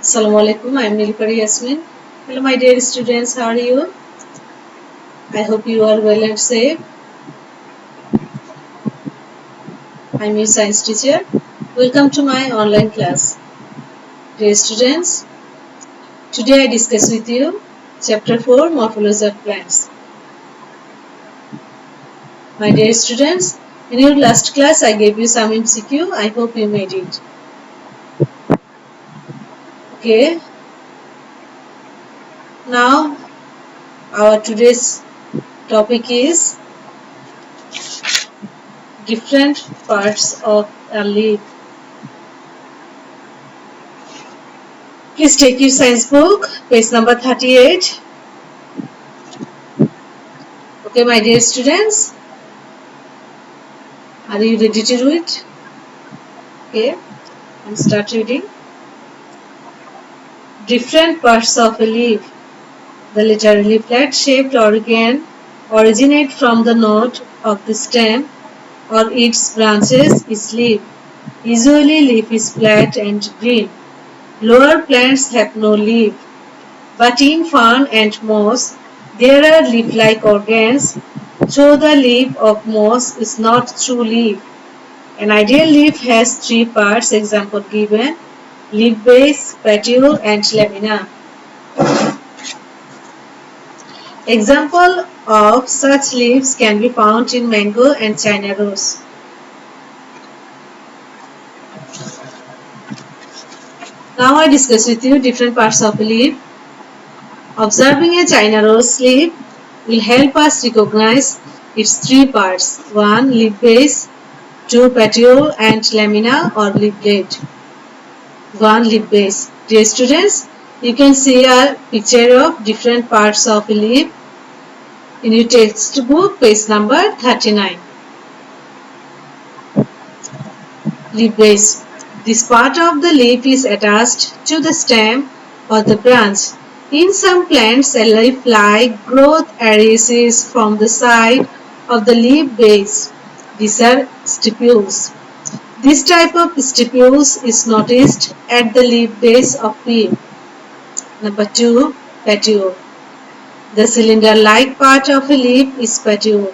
Assalamu alaikum. I am Nilpari Yasmin. Hello, my dear students. How are you? I hope you are well and safe. I am your science teacher. Welcome to my online class. Dear students, today I discuss with you Chapter 4 Morphology of Plants. My dear students, in your last class I gave you some MCQ. I hope you made it. Okay. Now, our today's topic is different parts of a leaf. Please take your science book, page number 38. Okay, my dear students, are you ready to read? Okay, and start reading. Different parts of a leaf. The literally flat-shaped organ originate from the node of the stem or its branches is leaf. Usually leaf is flat and green. Lower plants have no leaf, but in fern and moss there are leaf-like organs, though the leaf of moss is not true leaf. An ideal leaf has three parts, example given: leaf base, petiole and lamina. Example of such leaves can be found in mango and China rose. Now I discuss with you different parts of a leaf. Observing a China rose leaf will help us recognize its three parts: 1. Leaf base, 2. Petiole and lamina or leaf blade. 1. Leaf base. Dear students, you can see a picture of different parts of a leaf in your textbook, page number 39. Leaf base. This part of the leaf is attached to the stem or the branch. In some plants, a leaf-like growth arises from the side of the leaf base. These are stipules. This type of stipules is noticed at the leaf base of pea. Number 2. Petiole. The cylinder-like part of a leaf is petiole.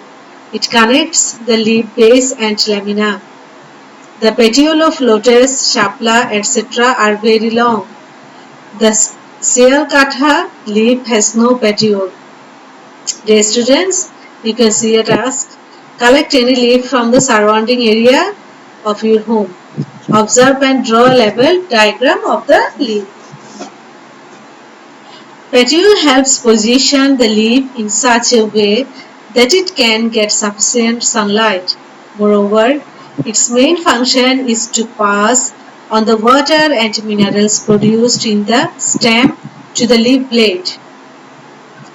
It connects the leaf base and lamina. The petiole of lotus, shapla, etc. are very long. The Sialkatha leaf has no petiole. Dear students, you can see a task. Collect any leaf from the surrounding area of your home. Observe and draw a level diagram of the leaf. Petiole helps position the leaf in such a way that it can get sufficient sunlight. Moreover, its main function is to pass on the water and minerals produced in the stem to the leaf blade.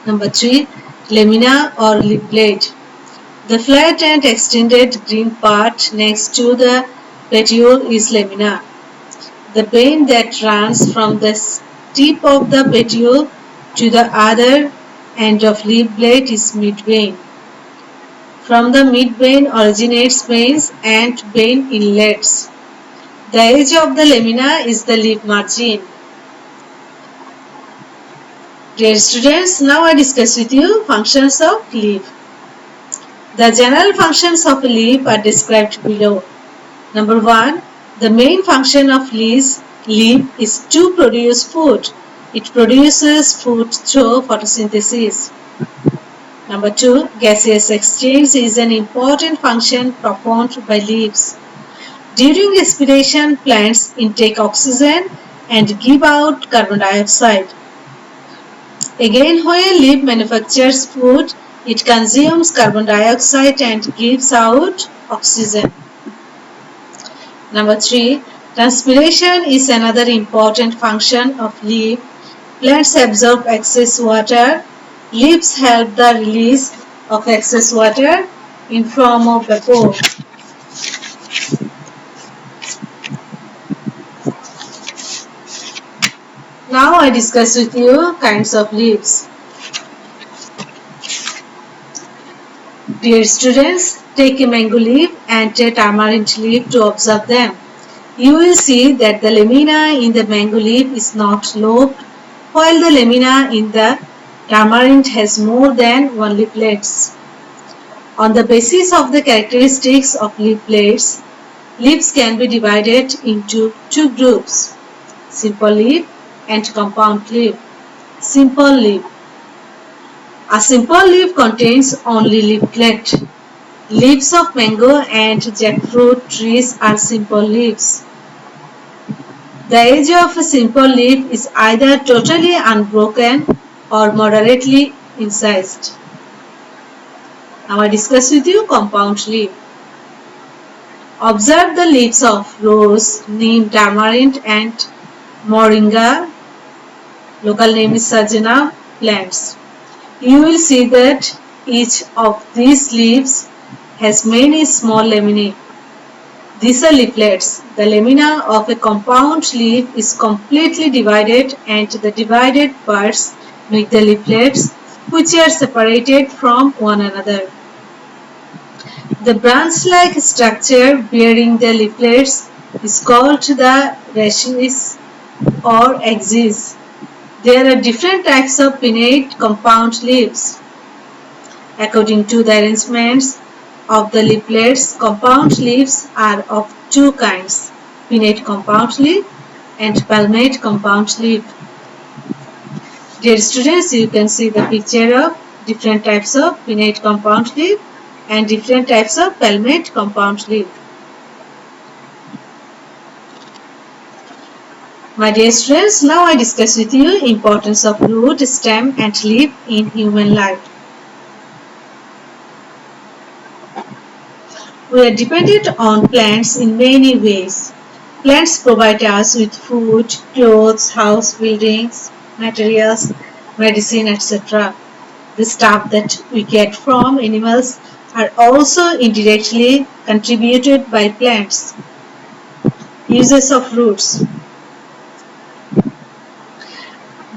Number 3. Lamina or leaf blade. The flat and extended green part next to the petiole is lamina. The vein that runs from the tip of the petiole to the other end of leaf blade is midvein. From the midvein originates veins and vein inlets. The edge of the lamina is the leaf margin. Dear students, now I discuss with you functions of leaf. The general functions of a leaf are described below. Number 1. The main function of leaf is to produce food. It produces food through photosynthesis. Number 2. Gaseous exchange is an important function performed by leaves. During respiration, plants intake oxygen and give out carbon dioxide. Again, when a leaf manufactures food, it consumes carbon dioxide and gives out oxygen. Number 3. Transpiration is another important function of leaf. Plants absorb excess water. Leaves help the release of excess water in form of vapor. Now I discuss with you kinds of leaves. Dear students, take a mango leaf and a tamarind leaf to observe them. You will see that the lamina in the mango leaf is not lobed, while the lamina in the tamarind has more than one leaflets. On the basis of the characteristics of leaflets, leaves can be divided into two groups, simple leaf and compound leaf. Simple leaf. A simple leaf contains only leaflet. Leaves of mango and jackfruit trees are simple leaves. The edge of a simple leaf is either totally unbroken or moderately incised. Now I discuss with you compound leaf. Observe the leaves of rose, neem, tamarind and moringa, local name is sajna, plants. You will see that each of these leaves has many small laminae. These are leaflets. The lamina of a compound leaf is completely divided and the divided parts make the leaflets which are separated from one another. The branch-like structure bearing the leaflets is called the rachis or axis. There are different types of pinnate compound leaves. According to the arrangements of the leaflets, compound leaves are of two kinds, pinnate compound leaf and palmate compound leaf. Dear students, you can see the picture of different types of pinnate compound leaf and different types of palmate compound leaf. My dear students, now I discuss with you importance of root, stem and leaf in human life. We are dependent on plants in many ways. Plants provide us with food, clothes, house buildings, materials, medicine, etc. The stuff that we get from animals are also indirectly contributed by plants. Uses of roots.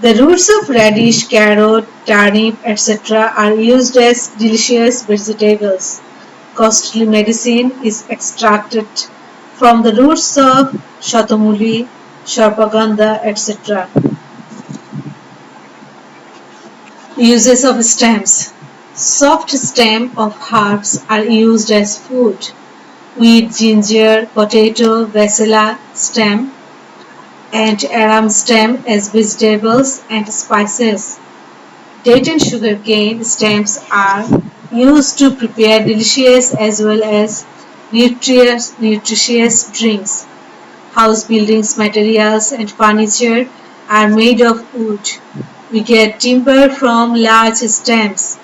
The roots of radish, carrot, turnip, etc. are used as delicious vegetables. Costly medicine is extracted from the roots of shatamuli, sharpaganda, etc. Uses of stems. Soft stem of herbs are used as food. Wheat, ginger, potato, basala stem and aram stem as vegetables and spices. Date and sugarcane stems are used to prepare delicious as well as nutritious drinks. House buildings materials and furniture are made of wood. We get timber from large stems.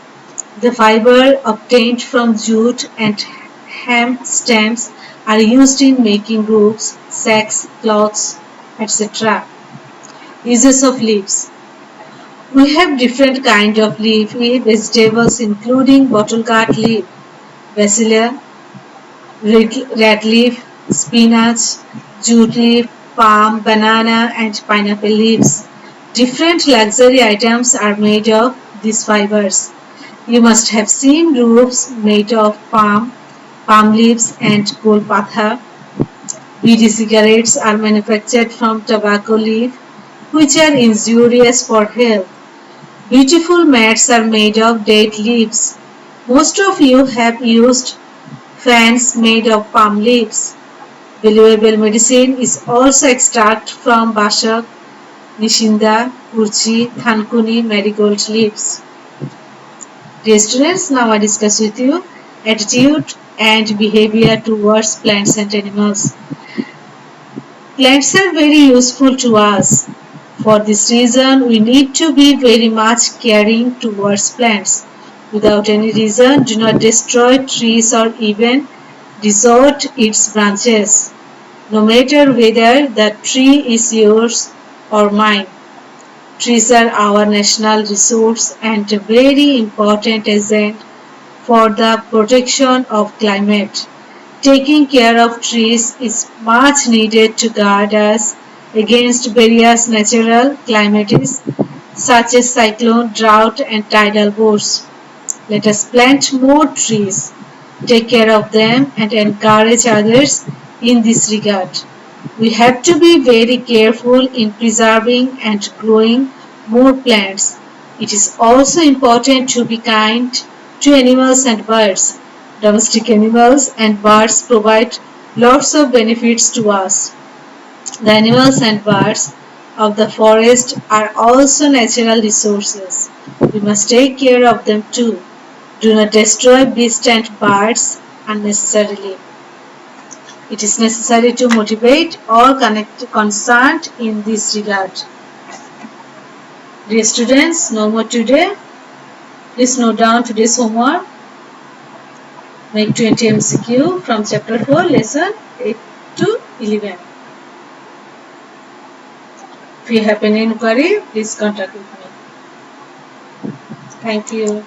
The fiber obtained from jute and hemp stems are used in making ropes, sacks, cloths, etc. Uses of leaves. We have different kinds of leafy vegetables including bottlegut leaf, basil, red leaf, spinach, jute leaf, palm, banana and pineapple leaves. Different luxury items are made of these fibers. You must have seen roofs made of palm leaves and golpatha. Bidi cigarettes are manufactured from tobacco leaf, which are injurious for health. Beautiful mats are made of date leaves. Most of you have used fans made of palm leaves. Valuable medicine is also extracted from bashak, nishinda, kurchi, thankuni, marigold leaves. Dear students, now I discuss with you attitude and behavior towards plants and animals. Plants are very useful to us. For this reason, we need to be very much caring towards plants. Without any reason, do not destroy trees or even distort its branches, no matter whether the tree is yours or mine. Trees are our national resource and a very important agent for the protection of climate. Taking care of trees is much needed to guard us against various natural calamities such as cyclone, drought and tidal bores. Let us plant more trees, take care of them and encourage others in this regard. We have to be very careful in preserving and growing more plants. It is also important to be kind to animals and birds. Domestic animals and birds provide lots of benefits to us. The animals and birds of the forest are also natural resources. We must take care of them too. Do not destroy beasts and birds unnecessarily. It is necessary to motivate all concerned in this regard. Dear students, no more today. Please note down today's homework. Make 20 MCQ from chapter 4, lesson 8 to 11. If you have any inquiry, please contact with me. Thank you.